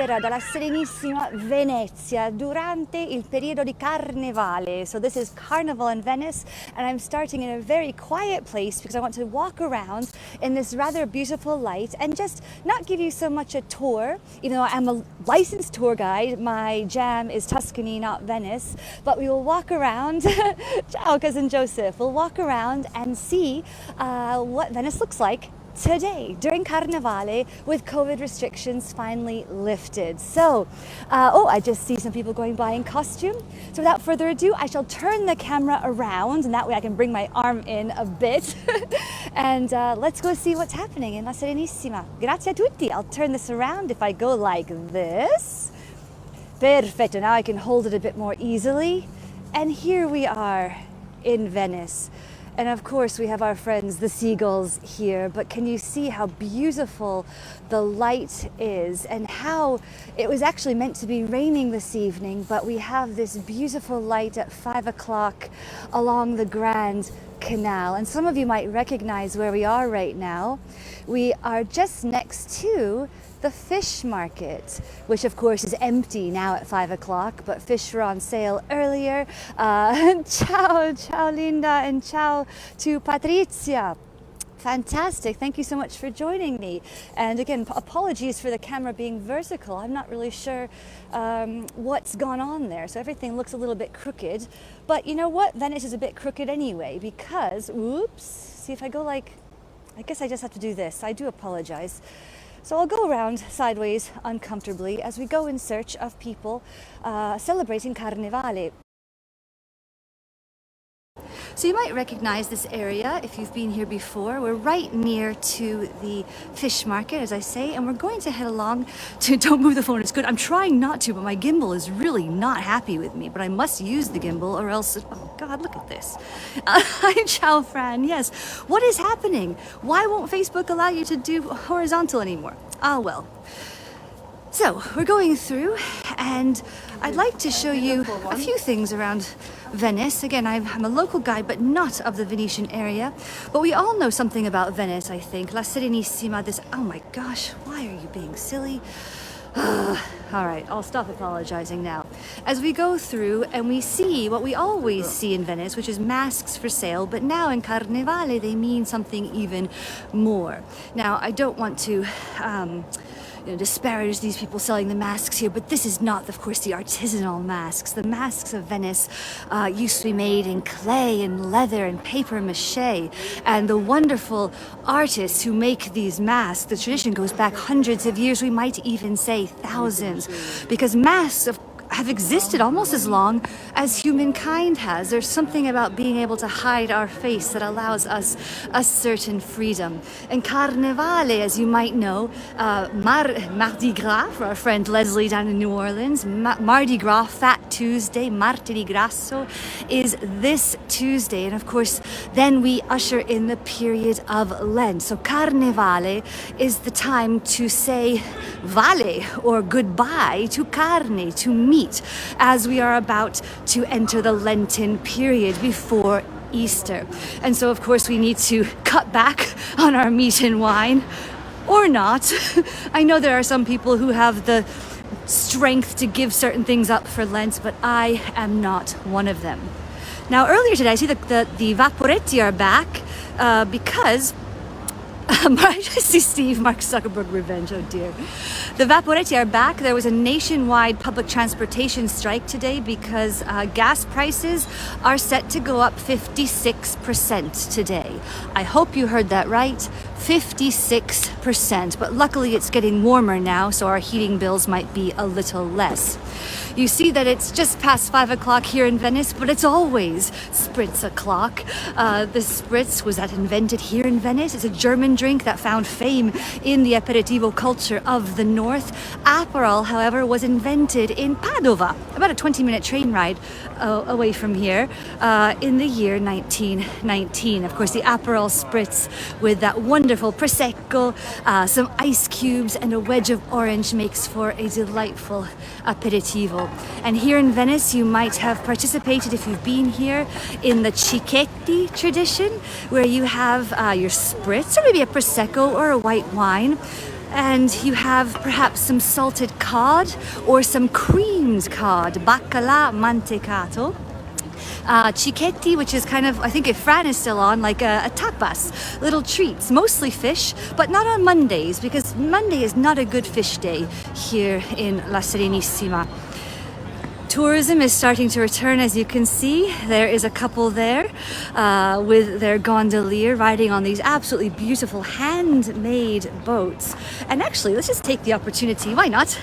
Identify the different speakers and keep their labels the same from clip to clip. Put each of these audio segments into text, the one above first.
Speaker 1: lettera dalla Serenissima Venezia durante il periodo di Carnevale. So this is Carnival in Venice, and I'm starting in a very quiet place because I want to walk around in this rather beautiful light and just not give you so much a tour, even though I'm a licensed tour guide. My jam is Tuscany, not Venice, but we will walk around. Ciao, cousin Joseph. We'll walk around and see what Venice looks like today during Carnevale with COVID restrictions finally lifted. So, I just see some people going by in costume. So without further ado, I shall turn the camera around, and that way I can bring my arm in a bit. And let's go see what's happening in La Serenissima. Grazie a tutti. I'll turn this around if I go like this. Perfetto, now I can hold it a bit more easily. And here we are in Venice. And of course we have our friends, the seagulls here, but can you see how beautiful the light is and how it was actually meant to be raining this evening, but we have this beautiful light at 5 o'clock along the Grand Canal. And some of you might recognize where we are right now. We are just next to the fish market, which of course is empty now at 5 o'clock, but fish were on sale earlier. Ciao Linda, and ciao to Patrizia. Fantastic. Thank you so much for joining me. And again, apologies for the camera being vertical. I'm not really sure what's gone on there. So everything looks a little bit crooked. But you know what? Venice is a bit crooked anyway because, oops, see if I go like, I guess I just have to do this. I do apologize. So I'll go around sideways uncomfortably as we go in search of people celebrating Carnevale. So you might recognize this area if you've been here before. We're right near to the fish market, as I say, and we're going to head along to, don't move the phone, it's good. I'm trying not to, but my gimbal is really not happy with me, but I must use the gimbal or else, oh God, look at this. Hi, ciao, Fran, yes. What is happening? Why won't Facebook allow you to do horizontal anymore? Ah, well. So we're going through, and I'd like to show you a few things around Venice. Again, I'm a local guide, but not of the Venetian area. But we all know something about Venice, I think. La Serenissima, this, oh my gosh, why are you being silly? All right, I'll stop apologizing now. As we go through and we see what we always see in Venice, which is masks for sale, but now in Carnevale, they mean something even more. Now, I don't want to disparage these people selling the masks here, but this is not, of course, the artisanal masks. The masks of Venice used to be made in clay and leather and paper mache, and the wonderful artists who make these masks, the tradition goes back hundreds of years, we might even say thousands, because masks have existed almost as long as humankind has. There's something about being able to hide our face that allows us a certain freedom. And Carnevale, as you might know, Mardi Gras, for our friend Leslie down in New Orleans, Mardi Gras, Fat Tuesday, Martedì Grasso, is this Tuesday. And of course, then we usher in the period of Lent. So Carnevale is the time to say vale, or goodbye, to carne, to meat, as we are about to enter the Lenten period before Easter. And so of course we need to cut back on our meat and wine, or not. I know there are some people who have the strength to give certain things up for Lent, but I am not one of them. Now earlier today I see the Vaporetti are back because I just see Steve, Mark Zuckerberg revenge, oh dear. The Vaporetti are back. There was a nationwide public transportation strike today because gas prices are set to go up 56% today. I hope you heard that right, 56%. But luckily it's getting warmer now, so our heating bills might be a little less. You see that it's just past 5 o'clock here in Venice, but it's always spritz o'clock. The spritz was invented here in Venice. It's a German drink that found fame in the aperitivo culture of the north. Aperol, however, was invented in Padova, about a 20-minute train ride away from here, in the year 1919. Of course, the Aperol spritz with that wonderful Prosecco, some ice cubes, and a wedge of orange makes for a delightful aperitivo. And here in Venice, you might have participated, if you've been here, in the Cicchetti tradition, where you have your spritz, or maybe a Prosecco or a white wine, And you have perhaps some salted cod or some creamed cod, baccalà mantecato. Cicchetti, which is kind of, I think if Fran is still on, like a tapas, little treats, mostly fish, but not on Mondays, because Monday is not a good fish day here in La Serenissima. Tourism is starting to return, as you can see. There is a couple there with their gondolier riding on these absolutely beautiful handmade boats. And actually, let's just take the opportunity, why not?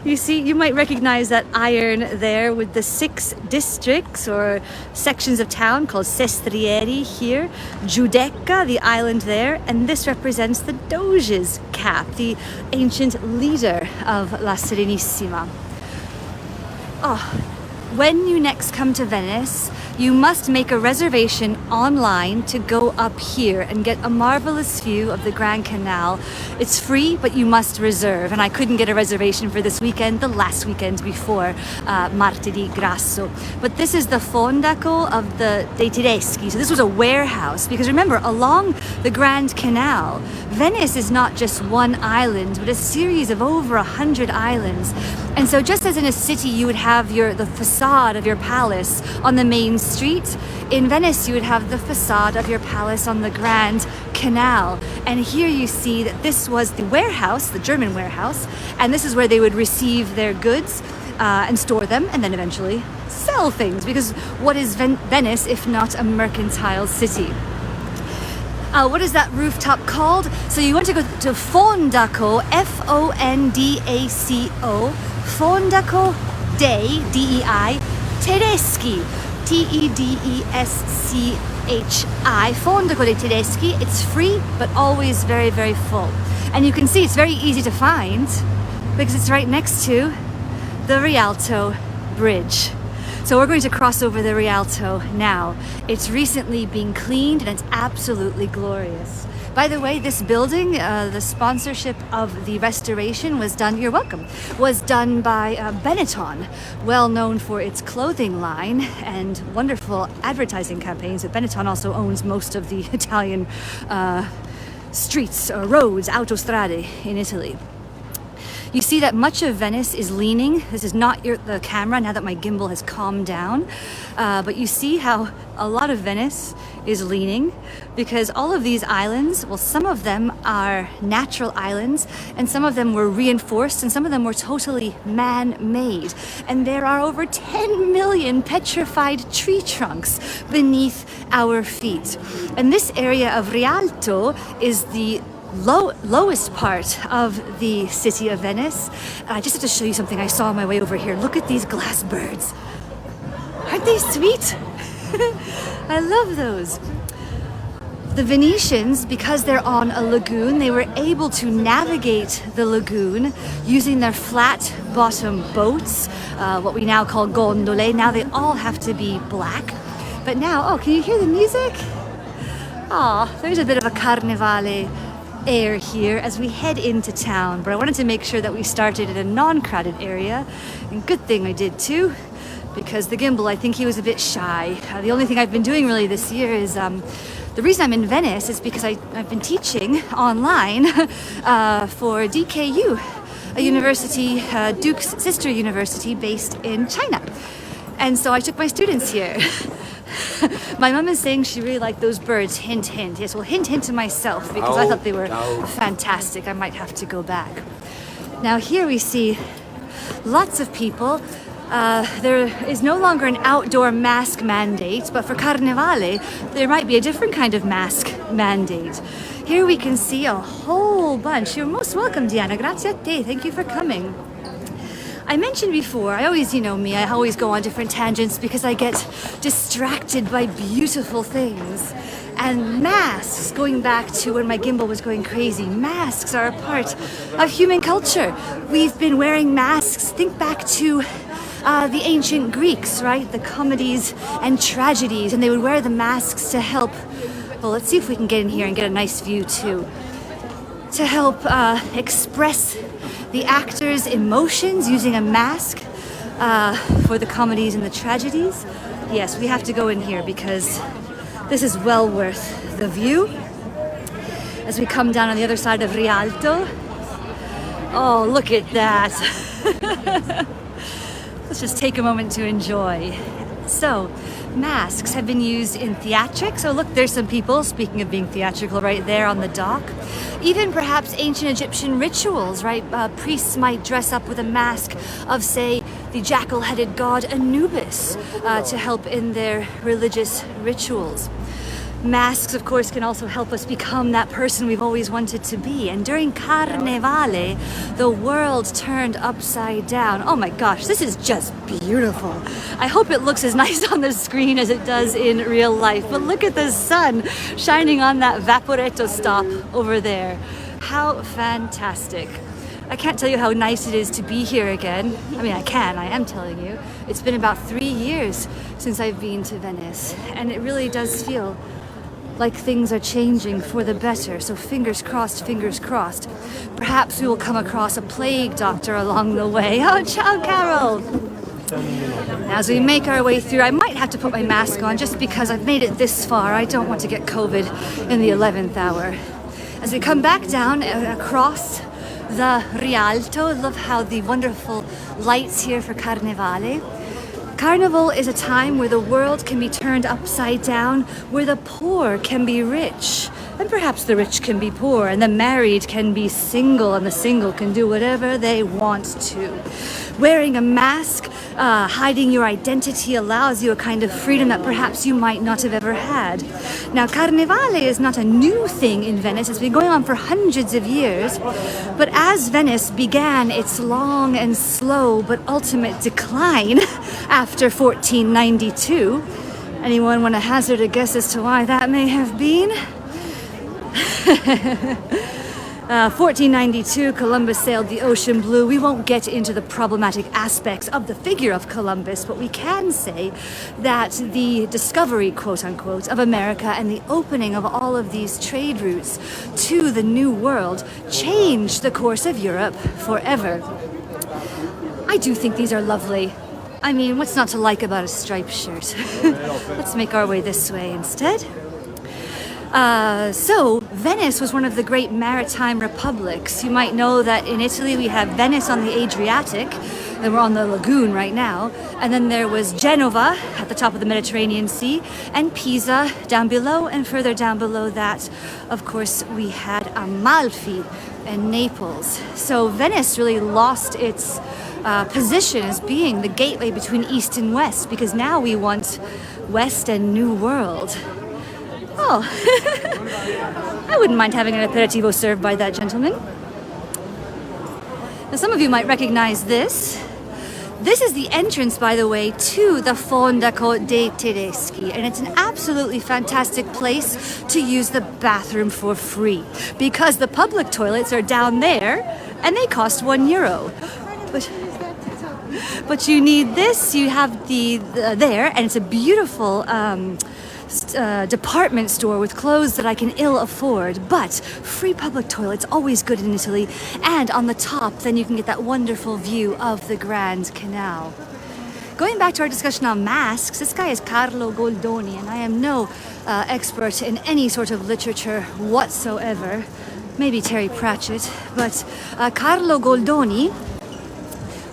Speaker 1: You see, you might recognize that iron there with the 6 districts or sections of town called Sestrieri here, Giudecca, the island there, and this represents the Doge's cap, the ancient leader of La Serenissima. Oh, when you next come to Venice, you must make a reservation online to go up here and get a marvelous view of the Grand Canal. It's free, but you must reserve, and I couldn't get a reservation for this weekend, the last weekend before Martedì Grasso. But this is the Fondaco of dei Tedeschi, so this was a warehouse, because remember, along the Grand Canal, Venice is not just one island, but a series of over 100 islands. And so just as in a city you would have the facade of your palace on the main street, in Venice you would have the facade of your palace on the Grand Canal. And here you see that this was the warehouse, the German warehouse, and this is where they would receive their goods and store them and then eventually sell things, because what is Venice if not a mercantile city? What is that rooftop called? So you want to go to Fondaco, Fondaco, Fondaco dei, D-E-I, Tedeschi, T-E-D-E-S-C-H-I, Fondaco dei Tedeschi. It's free, but always very, very full. And you can see it's very easy to find because it's right next to the Rialto Bridge. So we're going to cross over the Rialto now. It's recently been cleaned and it's absolutely glorious. By the way, this building, the sponsorship of the restoration was done, you're welcome, was done by Benetton, well known for its clothing line and wonderful advertising campaigns. But Benetton also owns most of the Italian streets or roads, autostrade in Italy. You see that much of Venice is leaning. This is not the camera now that my gimbal has calmed down. But you see how a lot of Venice is leaning because all of these islands, well, some of them are natural islands and some of them were reinforced and some of them were totally man-made. And there are over 10 million petrified tree trunks beneath our feet. And this area of Rialto is the lowest part of the city of Venice. I just have to show you something I saw on my way over here. Look at these glass birds. Aren't they sweet? I love those. The Venetians, because they're on a lagoon, they were able to navigate the lagoon using their flat bottom boats, what we now call gondole. Now they all have to be black. But now, oh, can you hear the music? Ah, there's a bit of a Carnevale air here as we head into town, but I wanted to make sure that we started in a non-crowded area, and good thing I did too, because the gimbal, I think he was a bit shy. The only thing I've been doing really this year is the reason I'm in Venice is because I've been teaching online for DKU, a university, Duke's sister university based in China, and so I took my students here. My mum is saying she really liked those birds. Hint, hint. Yes, well, hint, hint to myself because I thought they were fantastic. I might have to go back. Now here we see lots of people. There is no longer an outdoor mask mandate, but for Carnevale, there might be a different kind of mask mandate. Here we can see a whole bunch. You're most welcome, Diana. Grazie a te. Thank you for coming. I mentioned before, I always, you know me, I always go on different tangents because I get distracted by beautiful things. And masks, going back to when my gimbal was going crazy, masks are a part of human culture. We've been wearing masks, think back to the ancient Greeks, right? The comedies and tragedies, and they would wear the masks to help, well, let's see if we can get in here and get a nice view too, to help express the actors' emotions using a mask for the comedies and the tragedies. Yes, we have to go in here because this is well worth the view. As we come down on the other side of Rialto, Oh, look at that. Let's just take a moment to enjoy. So, masks have been used in theatrics. Oh, look, there's some people, speaking of being theatrical, right there on the dock. Even perhaps ancient Egyptian rituals, right? Priests might dress up with a mask of, say, the jackal-headed god Anubis to help in their religious rituals. Masks, of course, can also help us become that person we've always wanted to be. And during Carnevale, the world turned upside down. Oh my gosh, this is just beautiful. I hope it looks as nice on the screen as it does in real life. But look at the sun shining on that Vaporetto stop over there. How fantastic. I can't tell you how nice it is to be here again. I mean, I am telling you. It's been about 3 years since I've been to Venice. And it really does feel like things are changing for the better, so fingers crossed, fingers crossed. Perhaps we will come across a plague doctor along the way. Oh, ciao, Carol! As we make our way through, I might have to put my mask on just because I've made it this far. I don't want to get COVID in the 11th hour. As we come back down across the Rialto, love how the wonderful lights here for Carnevale. Carnival is a time where the world can be turned upside down, where the poor can be rich, and perhaps the rich can be poor, and the married can be single, and the single can do whatever they want to. Wearing a mask, hiding your identity allows you a kind of freedom that perhaps you might not have ever had. Now, Carnevale is not a new thing in Venice. It's been going on for hundreds of years. But as Venice began its long and slow but ultimate decline after 1492, anyone want to hazard a guess as to why that may have been? 1492, Columbus sailed the ocean blue. We won't get into the problematic aspects of the figure of Columbus, but we can say that the discovery, quote unquote, of America and the opening of all of these trade routes to the New World changed the course of Europe forever. I do think these are lovely. I mean, what's not to like about a striped shirt? Let's make our way this way instead. So, Venice was one of the great maritime republics. You might know that in Italy we have Venice on the Adriatic, and we're on the lagoon right now, and then there was Genova at the top of the Mediterranean Sea, and Pisa down below, and further down below that, of course, we had Amalfi and Naples. So Venice really lost its position as being the gateway between East and West, because now we want West and New World. Oh, I wouldn't mind having an aperitivo served by that gentleman. Now, some of you might recognize this. This is the entrance, by the way, to the Fondaco dei Tedeschi, and it's an absolutely fantastic place to use the bathroom for free, because the public toilets are down there, and they cost €1. But you need this, you have the there, and it's a beautiful department store with clothes that I can ill afford, but free public toilets always good in Italy, and on the top then you can get that wonderful view of the Grand Canal. Going back to our discussion on masks, this guy is Carlo Goldoni, and I am no expert in any sort of literature whatsoever, maybe Terry Pratchett, but Carlo Goldoni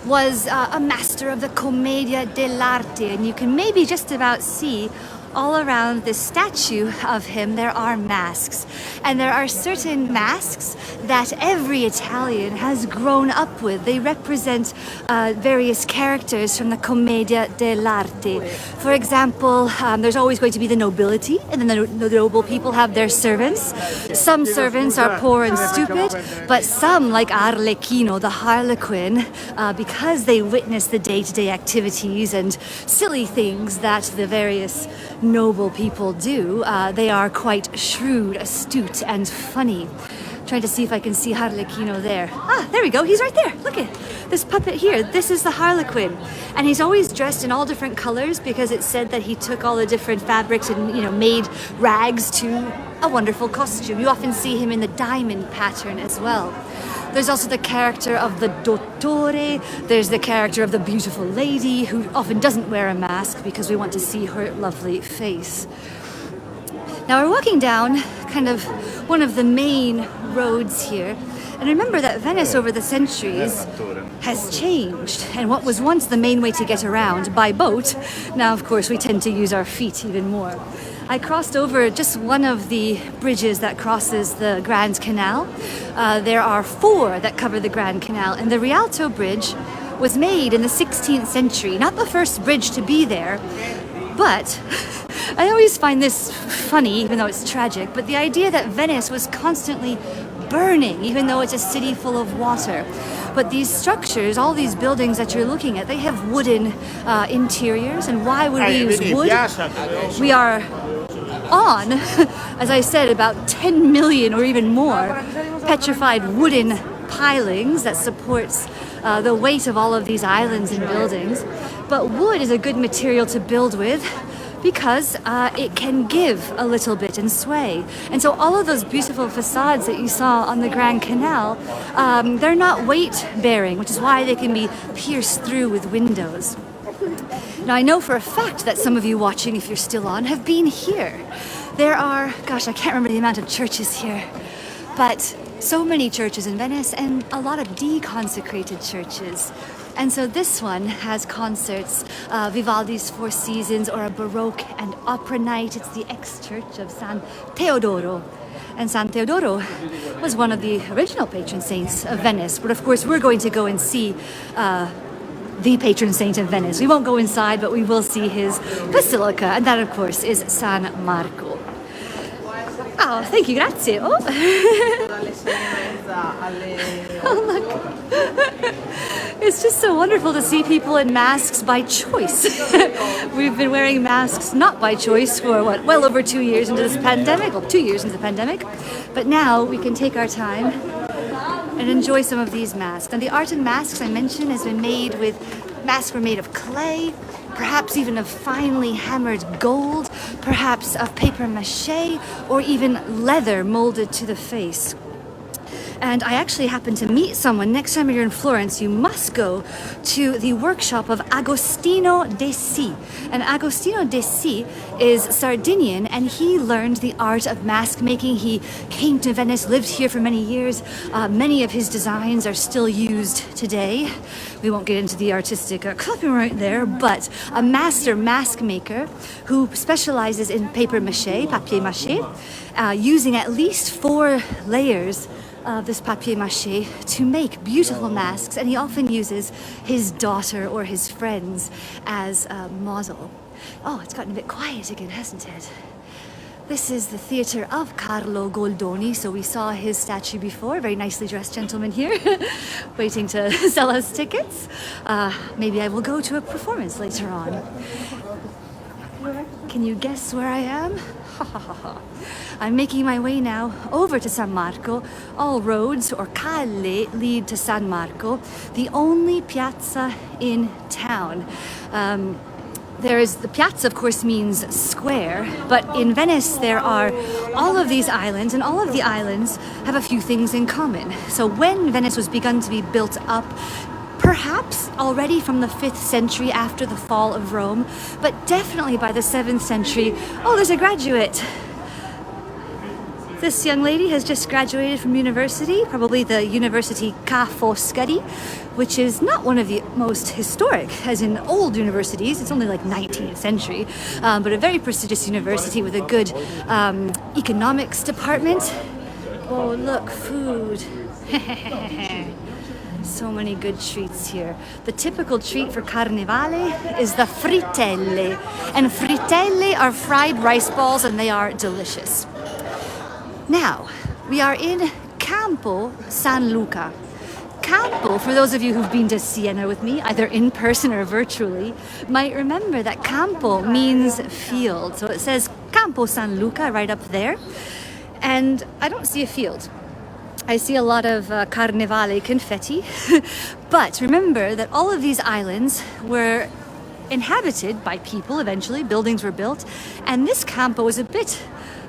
Speaker 1: was a master of the Commedia dell'arte, and you can maybe just about see all around this statue of him there are masks, and there are certain masks that every Italian has grown up with. They represent various characters from the Commedia dell'arte. For example, there's always going to be the nobility, and then the noble people have their servants. Some servants are poor and stupid, but some, like Arlecchino, the Harlequin, because they witness the day-to-day activities and silly things that the various noble people do, they are quite shrewd, astute, and funny. Trying to see if I can see Harlequino there. Ah, there we go, he's right there. Look at this puppet here. This is the Harlequin. And he's always dressed in all different colors because it's said that he took all the different fabrics and, made rags to a wonderful costume. You often see him in the diamond pattern as well. There's also the character of the dottore. There's the character of the beautiful lady who often doesn't wear a mask because we want to see her lovely face. Now we're walking down kind of one of the main roads here, And remember that Venice over the centuries has changed, and what was once the main way to get around by boat, now of course we tend to use our feet even more. I crossed over just one of the bridges that crosses the Grand Canal. There are 4 that cover the Grand Canal, and the Rialto Bridge was made in the 16th century. Not the first bridge to be there, but I always find this funny, even though it's tragic, but the idea that Venice was constantly burning, even though it's a city full of water. But these structures, all these buildings that you're looking at, they have wooden interiors. And why would we use wood? We are on, as I said, about 10 million or even more petrified wooden pilings that supports the weight of all of these islands and buildings. But wood is a good material to build with because it can give a little bit and sway. And so all of those beautiful facades that you saw on the Grand Canal, they're not weight-bearing, which is why they can be pierced through with windows. Now, I know for a fact that some of you watching, if you're still on, have been here. There are, gosh, I can't remember the amount of churches here, but so many churches in Venice and a lot of deconsecrated churches. And so this one has concerts, Vivaldi's Four Seasons, or a Baroque and opera night. It's the ex-church of San Teodoro. And San Teodoro was one of the original patron saints of Venice. But of course, we're going to go and see the patron saint of Venice. We won't go inside, but we will see his basilica. And that, of course, is San Marco. Oh, thank you, grazie. Oh, oh look. It's just so wonderful to see people in masks by choice. We've been wearing masks not by choice for, what, well over 2 years into this pandemic, well, 2 years into the pandemic. But now we can take our time and enjoy some of these masks. And the art in masks I mentioned has been made with, masks were made of clay, perhaps even of finely hammered gold, perhaps of paper mache, or even leather molded to the face. And I actually happened to meet someone. Next time you're in Florence, you must go to the workshop of Agostino De Si. And Agostino De Si is Sardinian, and he learned the art of mask making. He came to Venice, lived here for many years. Many of his designs are still used today. We won't get into the artistic copyright there, but a master mask maker who specializes in paper mache, papier mache, using at least 4 layers of this papier-mâché to make beautiful masks, and he often uses his daughter or his friends as a model. Oh, it's gotten a bit quiet again, hasn't it? This is the theatre of Carlo Goldoni, so we saw his statue before, very nicely dressed gentleman here, waiting to sell us tickets. Maybe I will go to a performance later on. Can you guess where I am? I'm making my way now over to San Marco. All roads, or calle, lead to San Marco, the only piazza in town. The piazza, of course, means square, but in Venice there are all of these islands, and all of the islands have a few things in common. So when Venice was begun to be built up, perhaps already from the 5th century after the fall of Rome, but definitely by the 7th century. Oh, there's a graduate. This young lady has just graduated from university, probably the University Ca' Foscari, which is not one of the most historic, as in old universities. It's only like 19th century, but a very prestigious university with a good economics department. Oh, look, food. So many good treats here. The typical treat for Carnevale is the frittelle. And frittelle are fried rice balls, and they are delicious. Now, we are in Campo San Luca. Campo, for those of you who've been to Siena with me, either in person or virtually, might remember that Campo means field. So it says Campo San Luca right up there. And I don't see a field. I see a lot of Carnevale confetti. But remember that all of these islands were inhabited by people eventually. Buildings were built. And this Campo is a bit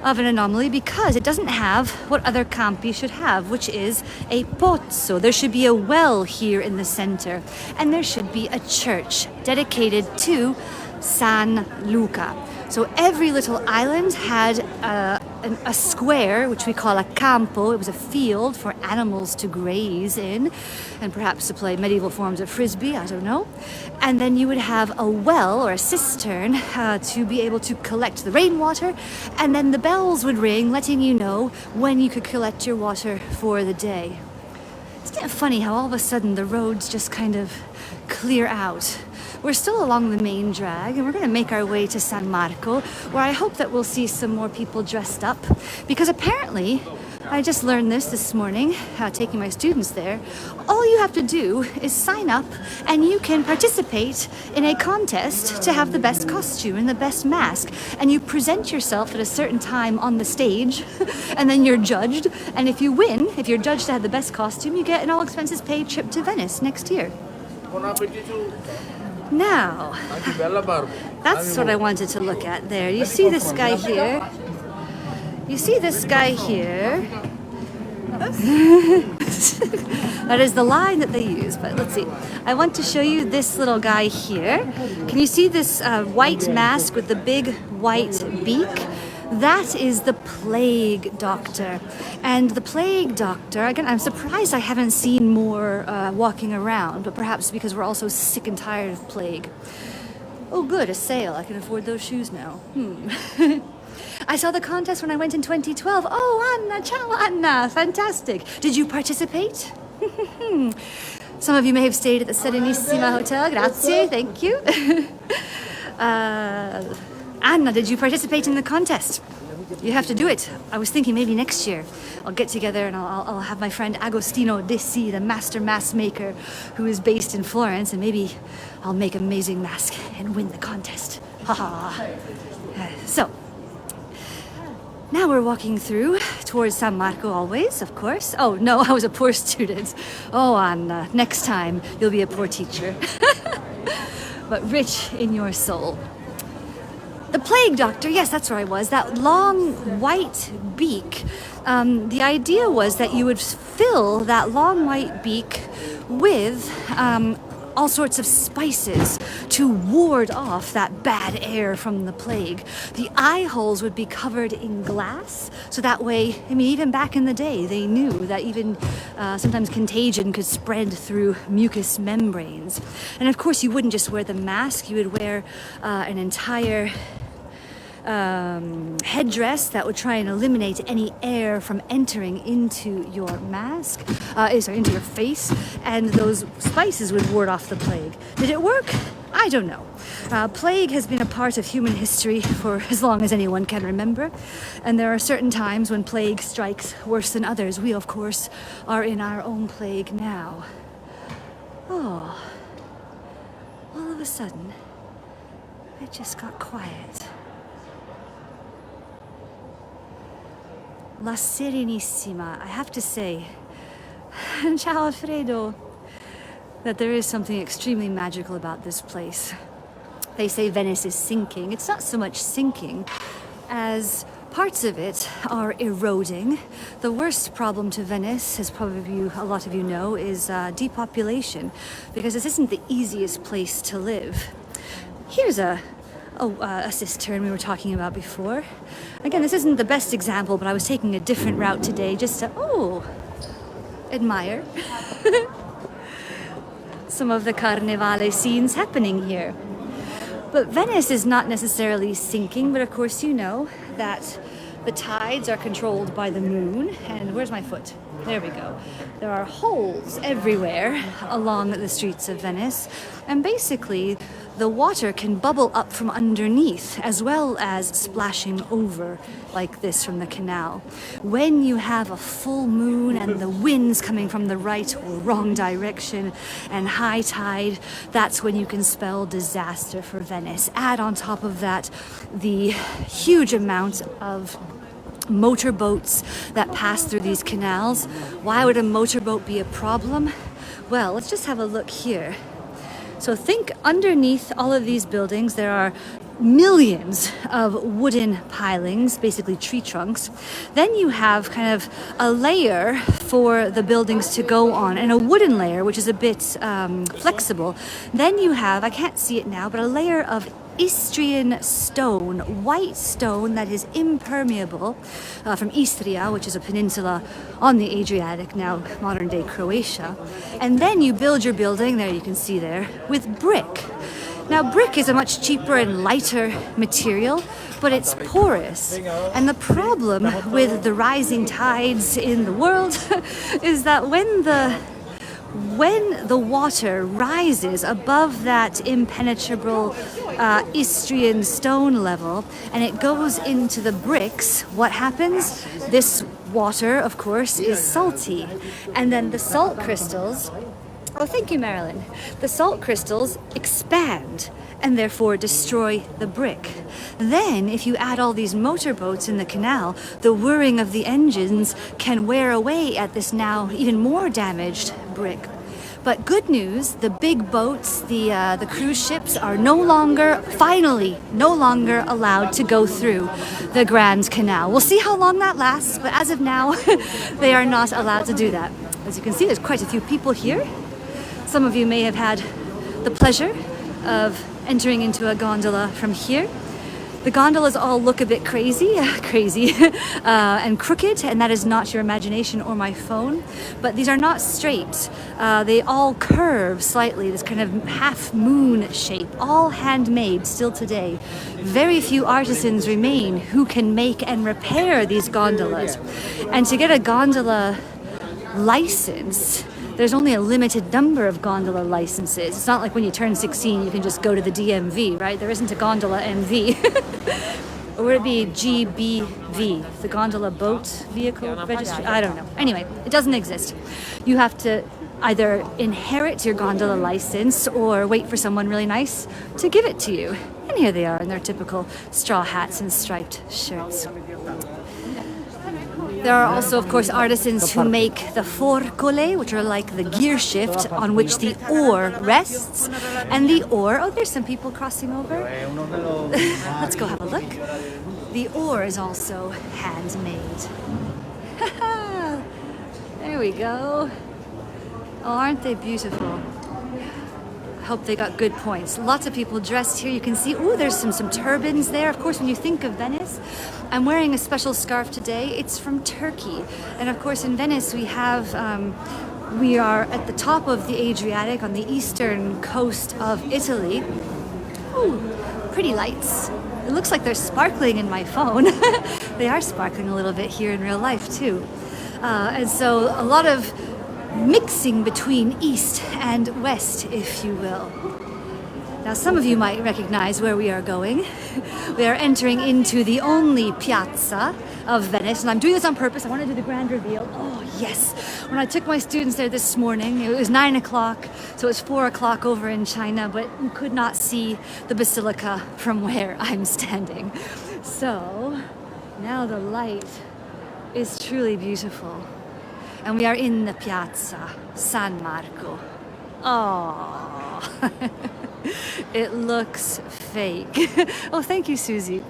Speaker 1: of an anomaly because it doesn't have what other campi should have, which is a pozzo. There should be a well here in the center, and there should be a church dedicated to San Luca. So every little island had a square, which we call a campo. It was a field for animals to graze in and perhaps to play medieval forms of frisbee, I don't know. And then you would have a well or a cistern to be able to collect the rainwater, and then the bells would ring letting you know when you could collect your water for the day. Isn't it funny how all of a sudden the roads just kind of clear out? We're still along the main drag, and we're going to make our way to San Marco, where I hope that we'll see some more people dressed up, because apparently, I just learned this morning, taking my students there, all you have to do is sign up and you can participate in a contest to have the best costume and the best mask, and you present yourself at a certain time on the stage and then you're judged, and if you win, if you're judged to have the best costume, you get an all expenses paid trip to Venice next year. Now, that's what I wanted to look at there. You see this guy here? You see this guy here? That is the line that they use, but let's see. I want to show you this little guy here. Can you see this white mask with the big white beak? That is the plague doctor. And the plague doctor, again, I'm surprised I haven't seen more walking around, but perhaps because we're all so sick and tired of plague. Oh good, a sale. I can afford those shoes now. I saw the contest when I went in 2012. Oh, Anna, ciao Anna, fantastic. Did you participate? Some of you may have stayed at the Serenissima Hotel. Grazie, thank you. Anna, did you participate in the contest? You have to do it. I was thinking maybe next year I'll get together and I'll have my friend Agostino Dessi, the master mask maker who is based in Florence, and maybe I'll make an amazing mask and win the contest. Haha. So, now we're walking through towards San Marco always, of course. Oh, no, I was a poor student. Oh, Anna, next time you'll be a poor teacher. But rich in your soul. The plague doctor, yes, that's where I was. That long white beak. The idea was that you would fill that long white beak with all sorts of spices to ward off that bad air from the plague. The eye holes would be covered in glass, so that way, I mean, even back in the day, they knew that even sometimes contagion could spread through mucous membranes. And of course, you wouldn't just wear the mask, you would wear an entire headdress that would try and eliminate any air from entering into your mask, into your face, and those spices would ward off the plague. Did it work? I don't know. Plague has been a part of human history for as long as anyone can remember, and there are certain times when plague strikes worse than others. We, of course, are in our own plague now. Oh, all of a sudden, it just got quiet. La Serenissima. I have to say, ciao Alfredo, that there is something extremely magical about this place. They say Venice is sinking. It's not so much sinking as parts of it are eroding. The worst problem to Venice, as probably a lot of you know, is depopulation, because this isn't the easiest place to live. Here's a cistern we were talking about before. Again, this isn't the best example, but I was taking a different route today just to, admire some of the Carnevale scenes happening here. But Venice is not necessarily sinking, but of course you know that the tides are controlled by the moon. And where's my foot? There we go. There are holes everywhere along the streets of Venice, and basically the water can bubble up from underneath as well as splashing over like this from the canal. When you have a full moon and the wind's coming from the right or wrong direction and high tide, that's when you can spell disaster for Venice. Add on top of that the huge amount of motorboats that pass through these canals. Why would a motorboat be a problem? Well, let's just have a look here. So think underneath all of these buildings, there are millions of wooden pilings, basically tree trunks. Then you have kind of a layer for the buildings to go on, and a wooden layer, which is a bit flexible. Then you have, I can't see it now, but a layer of Istrian stone, white stone that is impermeable from Istria, which is a peninsula on the Adriatic, now modern-day Croatia. And then you build your building, there you can see there, with brick. Now, brick is a much cheaper and lighter material, but it's porous. And the problem with the rising tides in the world is that when the water rises above that impenetrable Istrian stone level and it goes into the bricks, what happens? This water, of course, is salty. And then the salt crystals, oh, thank you, Marilyn. The salt crystals expand and therefore destroy the brick. Then, if you add all these motorboats in the canal, the whirring of the engines can wear away at this now even more damaged brick. But good news, the big boats, the cruise ships are finally no longer allowed to go through the Grand Canal. We'll see how long that lasts, but as of now, they are not allowed to do that. As you can see, there's quite a few people here. Some of you may have had the pleasure of entering into a gondola from here. The gondolas all look a bit crazy and crooked, and that is not your imagination or my phone. But these are not straight. They all curve slightly, this kind of half-moon shape, all handmade still today. Very few artisans remain who can make and repair these gondolas. And to get a gondola license, there's only a limited number of gondola licenses. It's not like when you turn 16 you can just go to the DMV, right? There isn't a gondola MV. Or would it be GBV, the gondola boat vehicle registry? I don't know. Anyway, it doesn't exist. You have to either inherit your gondola license or wait for someone really nice to give it to you. And here they are in their typical straw hats and striped shirts. There are also, of course, artisans who make the forcole, which are like the gear shift on which the oar rests. And the oar, oh, there's some people crossing over. Let's go have a look. The oar is also handmade. There we go. Oh, aren't they beautiful? I hope they got good points. Lots of people dressed here. You can see, ooh, there's some turbans there. Of course, when you think of Venice, I'm wearing a special scarf today. It's from Turkey. And of course, in Venice, we are at the top of the Adriatic on the eastern coast of Italy. Ooh, pretty lights. It looks like they're sparkling in my phone. They are sparkling a little bit here in real life, too. And so a lot of mixing between east and west, if you will. Now, some of you might recognize where we are going. We are entering into the only piazza of Venice, and I'm doing this on purpose. I want to do the grand reveal. Oh, yes. When I took my students there this morning, it was 9 o'clock, so it's 4 o'clock over in China, but you could not see the basilica from where I'm standing. So, now the light is truly beautiful. And we are in the Piazza San Marco. Oh, it looks fake. Oh, thank you, Susie.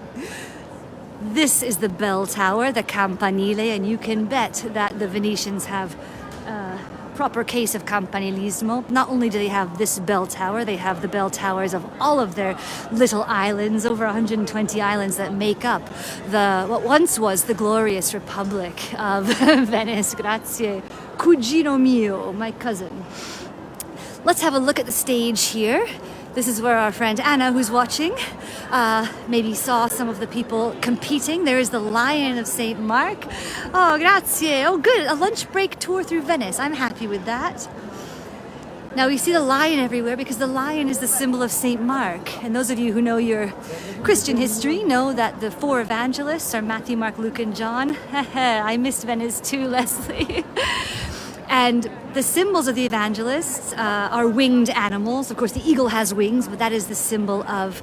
Speaker 1: This is the bell tower, the campanile, and you can bet that the Venetians have a proper case of campanilismo. Not only do they have this bell tower, they have the bell towers of all of their little islands, over 120 islands that make up what once was the glorious Republic of Venice. Grazie, cugino mio, my cousin. Let's have a look at the stage here. This is where our friend Anna, who's watching, maybe saw some of the people competing. There is the Lion of St. Mark. Oh, grazie. Oh, good. A lunch break tour through Venice. I'm happy with that. Now, we see the lion everywhere because the lion is the symbol of St. Mark. And those of you who know your Christian history know that the four evangelists are Matthew, Mark, Luke, and John. I missed Venice too, Leslie. And the symbols of the evangelists are winged animals. Of course, the eagle has wings, but that is the symbol of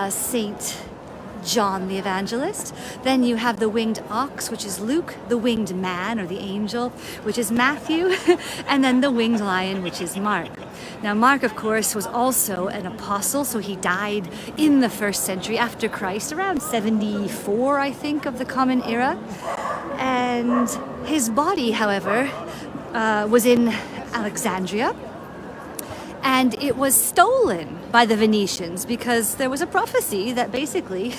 Speaker 1: Saint John the Evangelist. Then you have the winged ox, which is Luke, the winged man, or the angel, which is Matthew, and then the winged lion, which is Mark. Now, Mark, of course, was also an apostle, so he died in the 1st century after Christ, around 74, I think, of the Common Era. And his body, however, was in Alexandria, And it was stolen by the Venetians because there was a prophecy that basically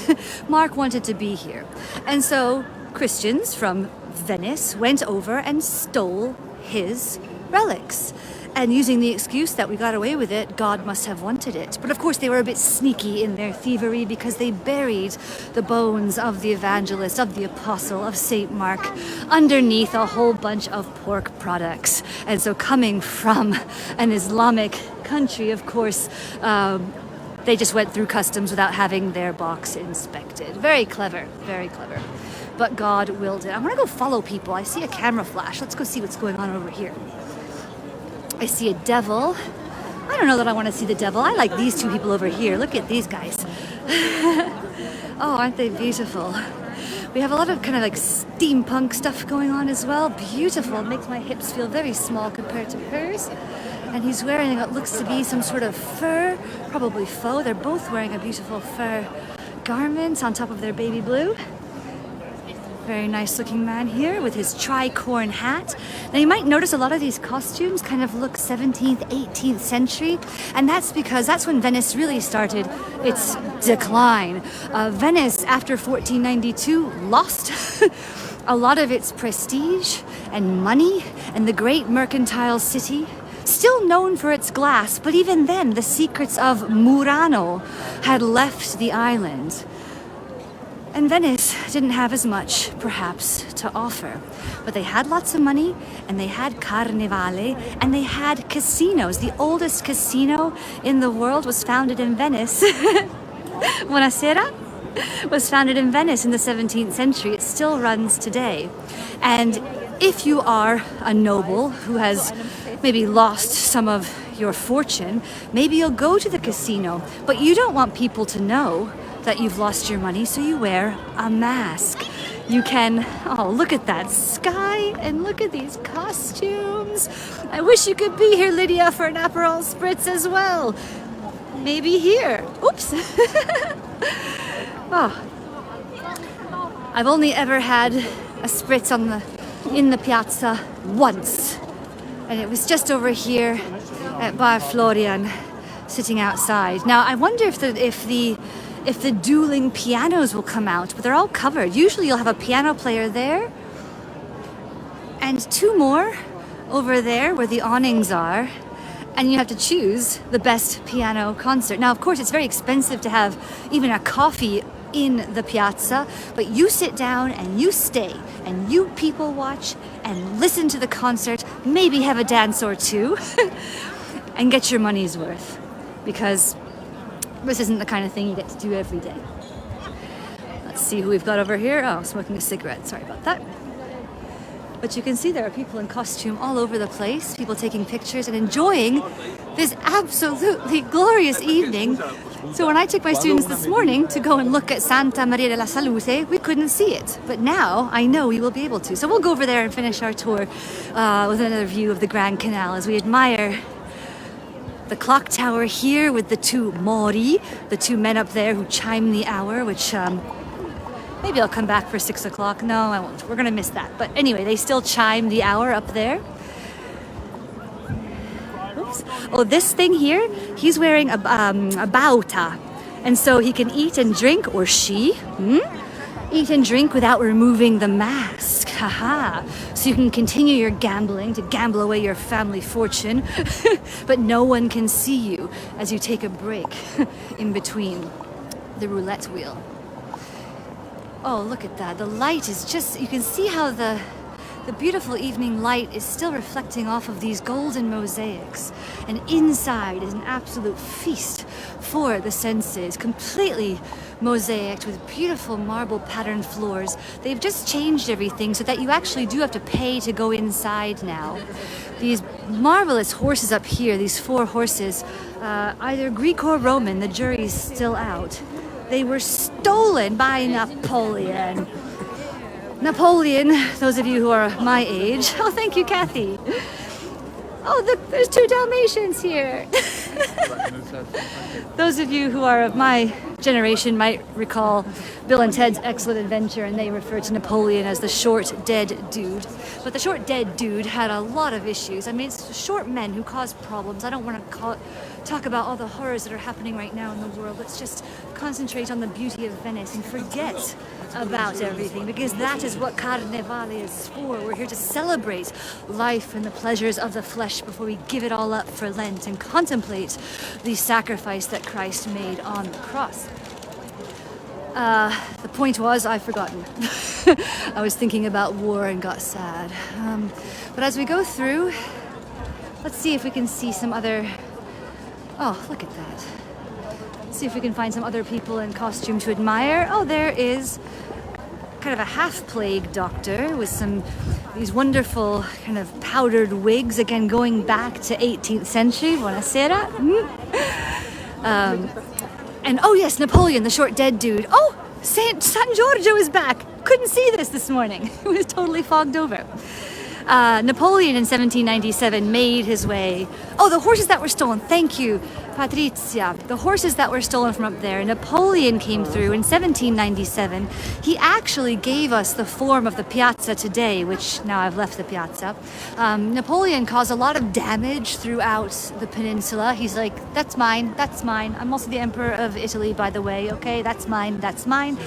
Speaker 1: Mark wanted to be here. And so Christians from Venice went over and stole his relics. And using the excuse that we got away with it, God must have wanted it. But of course they were a bit sneaky in their thievery because they buried the bones of the evangelist, of the apostle, of Saint Mark underneath a whole bunch of pork products. And so coming from an Islamic country, of course, they just went through customs without having their box inspected. Very clever, very clever. But God willed it. I'm gonna go follow people. I see a camera flash. Let's go see what's going on over here. I see a devil. I don't know that I want to see the devil. I like these two people over here. Look at these guys. Oh, aren't they beautiful? We have a lot of kind of like steampunk stuff going on as well. Beautiful. It makes my hips feel very small compared to hers. And he's wearing what looks to be some sort of fur, probably faux. They're both wearing a beautiful fur garment on top of their baby blue. Very nice looking man here with his tricorn hat. Now you might notice a lot of these costumes kind of look 17th, 18th century, and that's because that's when Venice really started its decline. Venice, after 1492, lost a lot of its prestige and money, and the great mercantile city, still known for its glass, but even then the secrets of Murano had left the island. And Venice didn't have as much, perhaps, to offer. But they had lots of money, and they had Carnevale, and they had casinos. The oldest casino in the world was founded in Venice. Buonasera. Was founded in Venice in the 17th century. It still runs today. And if you are a noble who has maybe lost some of your fortune, maybe you'll go to the casino, but you don't want people to know that you've lost your money, so you wear a mask. You can, oh, look at that sky and look at these costumes. I wish you could be here, Lydia, for an Aperol Spritz as well. Maybe here. Oops. Oh. I've only ever had a Spritz in the piazza once. And it was just over here at Bar Florian, sitting outside. Now, I wonder if the dueling pianos will come out, but they're all covered. Usually you'll have a piano player there and two more over there where the awnings are, and you have to choose the best piano concert. Now, of course, it's very expensive to have even a coffee in the piazza, but you sit down and you stay and you people watch and listen to the concert, maybe have a dance or two and get your money's worth, because this isn't the kind of thing you get to do every day. Let's see who we've got over here. Oh, smoking a cigarette. Sorry about that. But you can see there are people in costume all over the place, people taking pictures and enjoying this absolutely glorious evening. So when I took my students this morning to go and look at Santa Maria della Salute, we couldn't see it. But now I know we will be able to. So we'll go over there and finish our tour with another view of the Grand Canal as we admire the clock tower here with the two Mori, the two men up there who chime the hour, which maybe I'll come back for 6 o'clock. No, I won't. We're gonna miss that. But anyway, they still chime the hour up there. Oops. Oh, this thing here, he's wearing a bauta. And so he can eat and drink, or she, eat and drink without removing the mask. Haha. So you can continue your gambling to gamble away your family fortune, but no one can see you as you take a break in between the roulette wheel. Oh, look at that. The light is just, you can see how the beautiful evening light is still reflecting off of these golden mosaics. And inside is an absolute feast for the senses, completely mosaicked with beautiful marble patterned floors. They've just changed everything so that you actually do have to pay to go inside now. These marvelous horses up here, these 4 horses, either Greek or Roman, the jury's still out. They were stolen by Napoleon. Napoleon, those of you who are my age. Oh, thank you, Kathy. Oh, look, there's 2 Dalmatians here. Those of you who are of my generation might recall Bill and Ted's Excellent Adventure, and they refer to Napoleon as the short, dead dude. But the short, dead dude had a lot of issues. I mean, it's short men who cause problems. I don't want to talk about all the horrors that are happening right now in the world. Let's just concentrate on the beauty of Venice and forget about everything, because that is what Carnevale is for. We're here to celebrate life and the pleasures of the flesh before we give it all up for Lent and contemplate the sacrifice that Christ made on the cross. The point was, I've forgotten. I was thinking about war and got sad. But as we go through, let's see if we can see some other... Oh, look at that. Let's see if we can find some other people in costume to admire. Oh, there is kind of a half-plague doctor with these wonderful kind of powdered wigs, again going back to 18th century. Buonasera. And oh yes, Napoleon, the short dead dude. Oh, San Giorgio is back. Couldn't see this morning. It was totally fogged over. Napoleon in 1797 made his way... Oh, the horses that were stolen. Thank you, Patrizia. The horses that were stolen from up there. Napoleon came through in 1797. He actually gave us the form of the piazza today, which now I've left the piazza. Napoleon caused a lot of damage throughout the peninsula. He's like, that's mine, that's mine. I'm also the Emperor of Italy, by the way. Okay, that's mine, that's mine.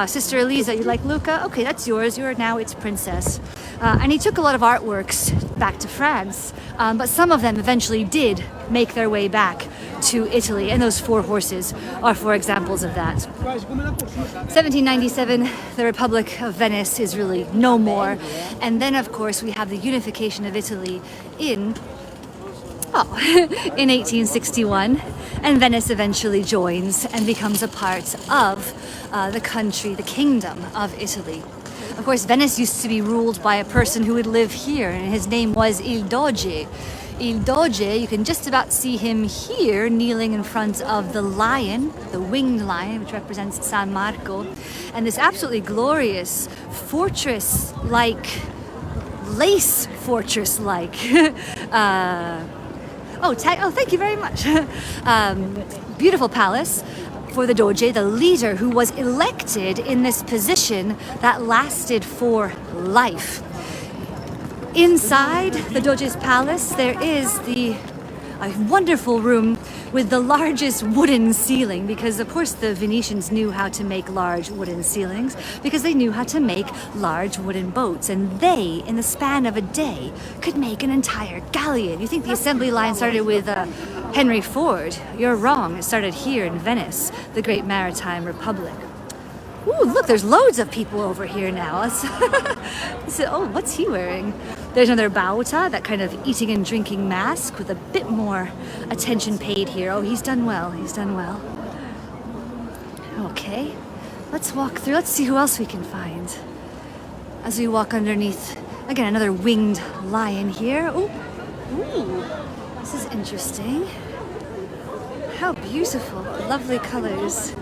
Speaker 1: Sister Elisa, you like Luca? Okay, that's yours. You're now its princess. And he took a lot of artworks back to France, but some of them eventually did make their way back to Italy, and those 4 horses are 4 examples of that. 1797, the Republic of Venice is really no more, and then of course we have the Unification of Italy in 1861, and Venice eventually joins and becomes a part of the country, the Kingdom of Italy. Of course, Venice used to be ruled by a person who would live here, and his name was Il Doge. Il Doge, you can just about see him here, kneeling in front of the lion, the winged lion, which represents San Marco, and this absolutely glorious fortress-like, lace fortress-like, thank you very much. Beautiful palace for the Doge, the leader who was elected in this position that lasted for life. Inside the Doge's palace, there is a wonderful room with the largest wooden ceiling, because of course the Venetians knew how to make large wooden ceilings, because they knew how to make large wooden boats, and they, in the span of a day, could make an entire galleon. You think the assembly line started with Henry Ford? You're wrong. It started here in Venice, the great maritime republic. Ooh, look, there's loads of people over here now. Oh, what's he wearing? There's another bauta, that kind of eating and drinking mask with a bit more attention paid here. Oh, he's done well, he's done well. Okay, let's walk through. Let's see who else we can find. As we walk underneath, again, another winged lion here. Ooh, this is interesting. How beautiful, lovely colors.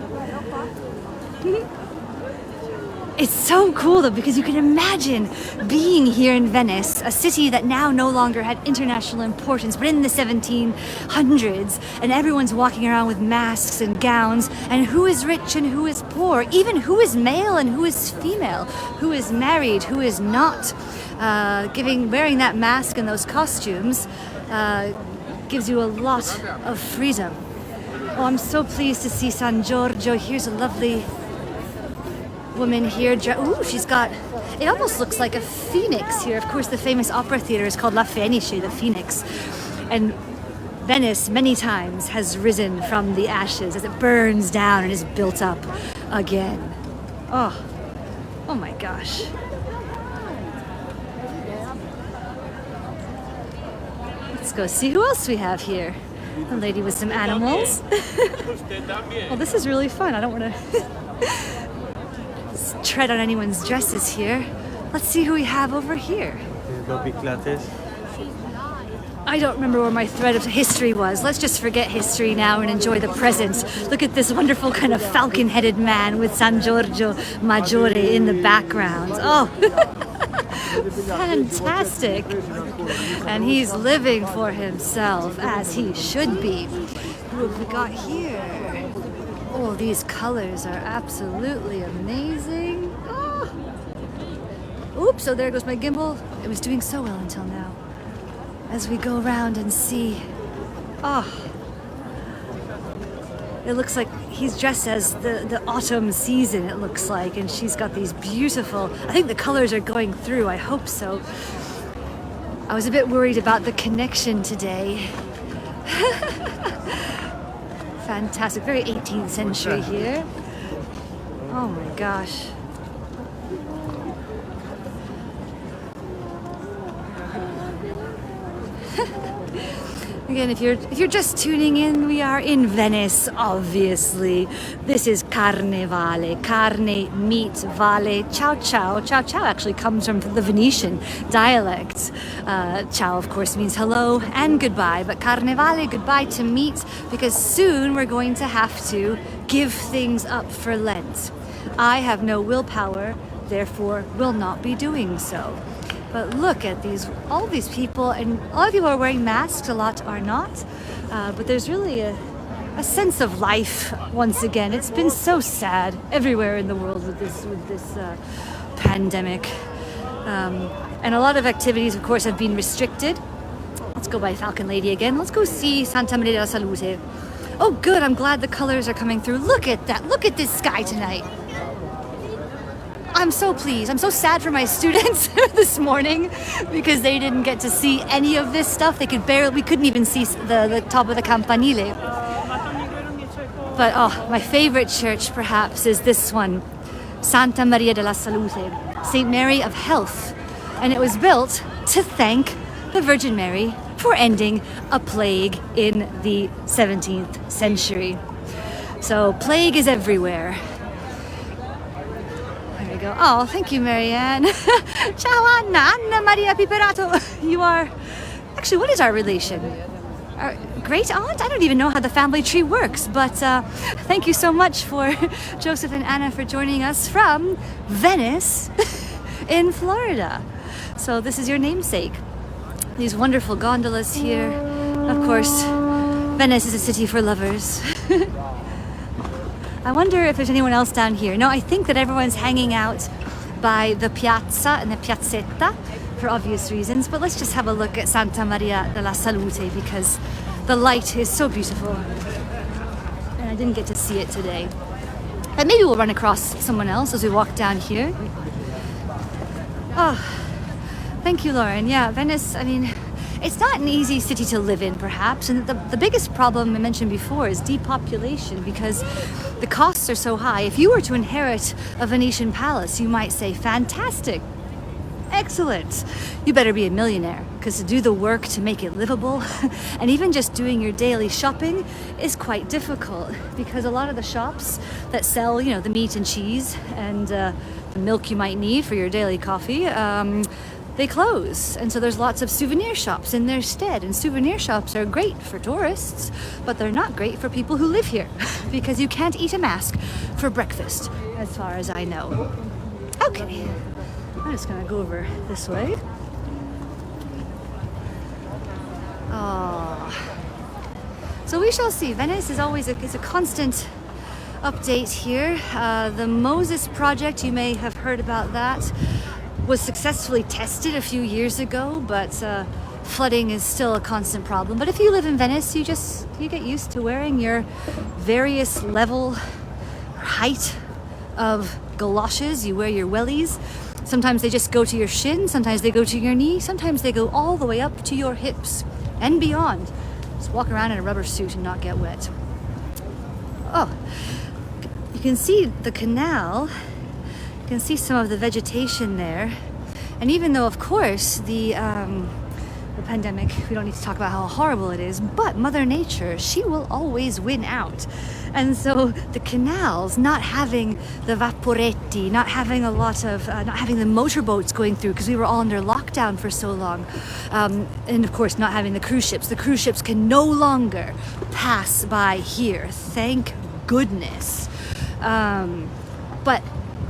Speaker 1: It's so cool though, because you can imagine being here in Venice, a city that now no longer had international importance, but in the 1700s, and everyone's walking around with masks and gowns, and who is rich and who is poor, even who is male and who is female, who is married, who is not. Wearing that mask and those costumes gives you a lot of freedom. Oh, I'm so pleased to see San Giorgio. Here's a lovely woman here. Ooh, she's got, it almost looks like a phoenix here. Of course, the famous opera theater is called La Fenice, the Phoenix. And Venice, many times, has risen from the ashes as it burns down and is built up again. Oh my gosh. Let's go see who else we have here. A lady with some animals. Well, this is really fun. I don't want to tread on anyone's dresses here. Let's see who we have over here. I don't remember where my thread of history was. Let's just forget history now and enjoy the present. Look at this wonderful kind of falcon-headed man with San Giorgio Maggiore in the background. Oh, fantastic. And he's living for himself, as he should be. Who have we got here? Oh, these colors are absolutely amazing. Oh. Oops, so there goes my gimbal. It was doing so well until now. As we go around and see. Oh. It looks like he's dressed as the autumn season, it looks like. And she's got these beautiful, I think the colors are going through, I hope so. I was a bit worried about the connection today. Fantastic, very 18th century here. Oh my gosh. Again, if you're just tuning in, we are in Venice, obviously. This is Carnevale. Carne, meat, vale, ciao ciao. Ciao ciao actually comes from the Venetian dialect. Ciao, of course, means hello and goodbye. But Carnevale, goodbye to meat, because soon we're going to have to give things up for Lent. I have no willpower, therefore will not be doing so. But look at all these people, and a lot of people are wearing masks, a lot are not. But there's really a sense of life once again. It's been so sad everywhere in the world with this pandemic. And a lot of activities, of course, have been restricted. Let's go by Falcon Lady again. Let's go see Santa Maria della Salute. Oh, good. I'm glad the colors are coming through. Look at that. Look at this sky tonight. I'm so pleased. I'm so sad for my students this morning because they didn't get to see any of this stuff. We couldn't even see the top of the campanile. But oh, my favorite church perhaps is this one, Santa Maria della Salute, Saint Mary of Health. And it was built to thank the Virgin Mary for ending a plague in the 17th century. So plague is everywhere. Go. Oh, thank you, Marianne. Ciao, Anna Maria Piperato. You are... Actually, what is our relation? Our great aunt? I don't even know how the family tree works, but thank you so much for Joseph and Anna for joining us from Venice in Florida. So this is your namesake. These wonderful gondolas here. Of course, Venice is a city for lovers. I wonder if there's anyone else down here. No, I think that everyone's hanging out by the piazza and the piazzetta for obvious reasons, but let's just have a look at Santa Maria della Salute because the light is so beautiful. And I didn't get to see it today. But maybe we'll run across someone else as we walk down here. Oh, thank you, Lauren. Yeah, Venice, I mean, it's not an easy city to live in, perhaps. And the biggest problem I mentioned before is depopulation because the costs are so high. If you were to inherit a Venetian palace, you might say, fantastic, excellent. You better be a millionaire because to do the work to make it livable and even just doing your daily shopping is quite difficult because a lot of the shops that sell, you know, the meat and cheese and the milk you might need for your daily coffee, they close. And so there's lots of souvenir shops in their stead. And souvenir shops are great for tourists, but they're not great for people who live here because you can't eat a mask for breakfast, as far as I know. Okay, I'm just gonna go over this way. Oh. So we shall see. Venice is always it's a constant update here. The Moses project, you may have heard about that, was successfully tested a few years ago, but flooding is still a constant problem. But if you live in Venice, you get used to wearing your various level height of galoshes. You wear your wellies. Sometimes they just go to your shin, sometimes they go to your knee, sometimes they go all the way up to your hips and beyond. Just walk around in a rubber suit and not get wet. Oh, you can see the canal. You can see some of the vegetation there. And even though, of course, the pandemic, we don't need to talk about how horrible it is, but Mother Nature, she will always win out. And so the canals, not having the vaporetti, not having a lot of, not having the motorboats going through because we were all under lockdown for so long, and of course not having the cruise ships can no longer pass by here, thank goodness. But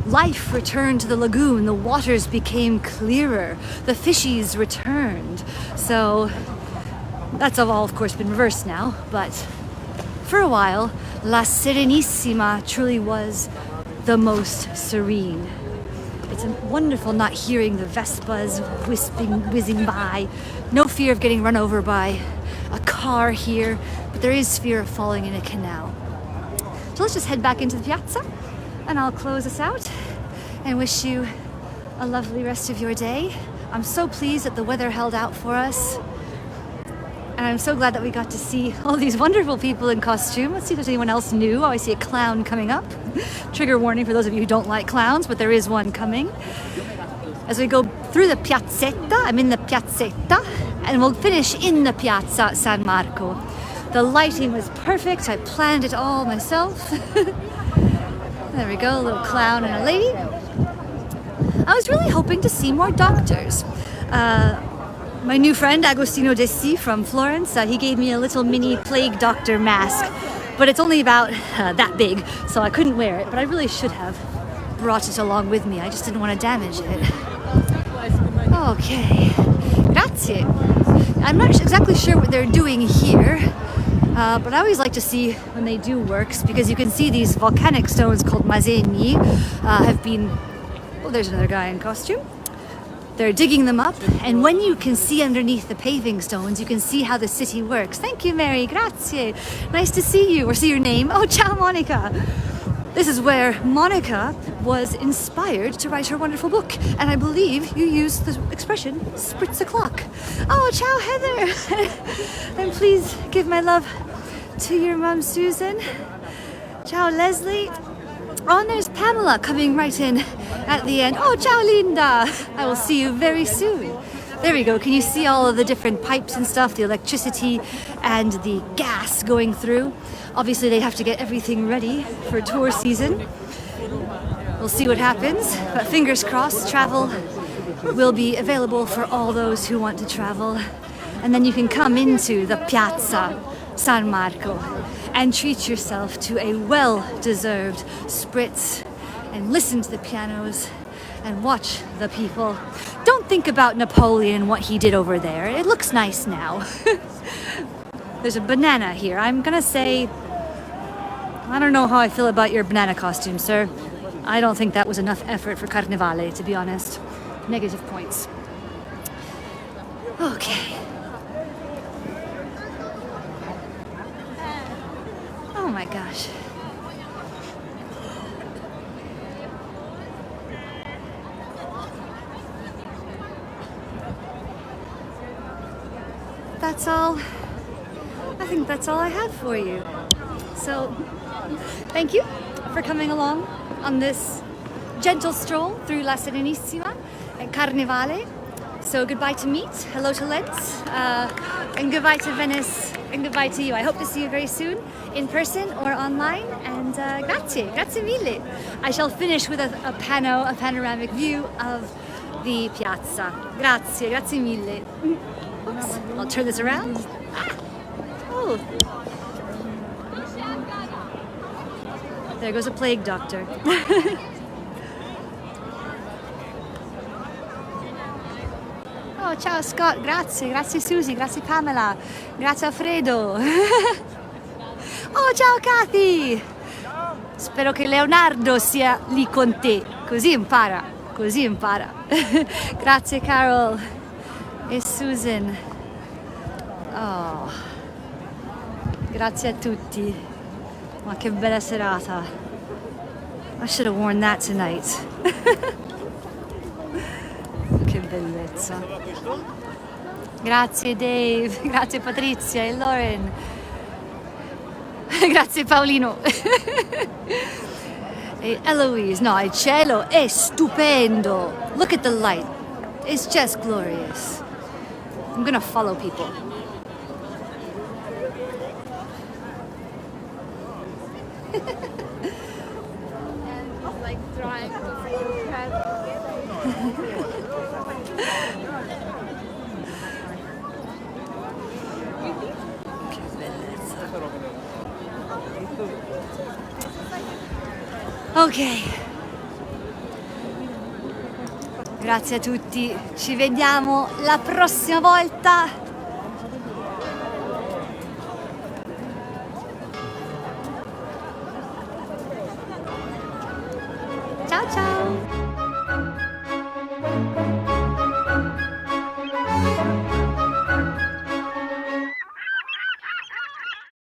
Speaker 1: life returned to the lagoon, the waters became clearer, the fishies returned. So that's all, of course, been reversed now, but for a while, La Serenissima truly was the most serene. It's wonderful not hearing the Vespas whizzing by. No fear of getting run over by a car here, but there is fear of falling in a canal. So let's just head back into the piazza and I'll close us out and wish you a lovely rest of your day. I'm so pleased that the weather held out for us. And I'm so glad that we got to see all these wonderful people in costume. Let's see if there's anyone else new. Oh, I see a clown coming up. Trigger warning for those of you who don't like clowns, but there is one coming. As we go through the piazzetta, I'm in the piazzetta, and we'll finish in the Piazza San Marco. The lighting was perfect. I planned it all myself. There we go, a little clown and a lady. I was really hoping to see more doctors. My new friend Agostino Dessi from Florence, he gave me a little mini plague doctor mask, but it's only about that big, so I couldn't wear it, but I really should have brought it along with me. I just didn't want to damage it. Okay, grazie. I'm not exactly sure what they're doing here, but I always like to see when they do works, because you can see these volcanic stones called masegni have been... Oh, there's another guy in costume. They're digging them up, and when you can see underneath the paving stones, you can see how the city works. Thank you, Mary. Grazie. Nice to see you, or see your name. Oh, ciao, Monica. This is where Monica was inspired to write her wonderful book, and I believe you used the expression spritz a clock. Oh, ciao, Heather. And please give my love to your mum, Susan. Ciao, Leslie. Oh, and there's Pamela coming right in at the end. Oh, ciao, Linda. I will see you very soon. There we go. Can you see all of the different pipes and stuff, the electricity and the gas going through? Obviously, they have to get everything ready for tour season. We'll see what happens, but fingers crossed, travel will be available for all those who want to travel. And then you can come into the Piazza San Marco and treat yourself to a well-deserved spritz and listen to the pianos and watch the people. Don't think about Napoleon and what he did over there. It looks nice now. There's a banana here. I'm gonna say, I don't know how I feel about your banana costume, sir. I don't think that was enough effort for Carnevale, to be honest. Negative points. Okay. Oh my gosh. That's all. I think that's all I have for you. So, thank you for coming along on this gentle stroll through La Serenissima and Carnevale. So goodbye to meet, hello to Lens, and goodbye to Venice, and goodbye to you. I hope to see you very soon, in person or online, and grazie mille. I shall finish with a panoramic view of the piazza. Grazie mille. Oops, I'll turn this around. Oh. There goes a plague doctor. Oh, ciao Scott, grazie Susie, grazie Pamela, grazie Alfredo. Oh, ciao Kathy. Spero che Leonardo sia lì con te, così impara. Grazie Carol e Susan. Oh, grazie a tutti. Ma che bella serata. I should have worn that tonight. Che bellezza. Grazie Dave, grazie Patrizia e Lauren. Grazie Paolino. E Eloise, no, il cielo è stupendo. Look at the light. It's just glorious. I'm gonna follow people.
Speaker 2: Like trying to
Speaker 1: Ok, grazie a tutti, ci vediamo la prossima volta. Ciao ciao!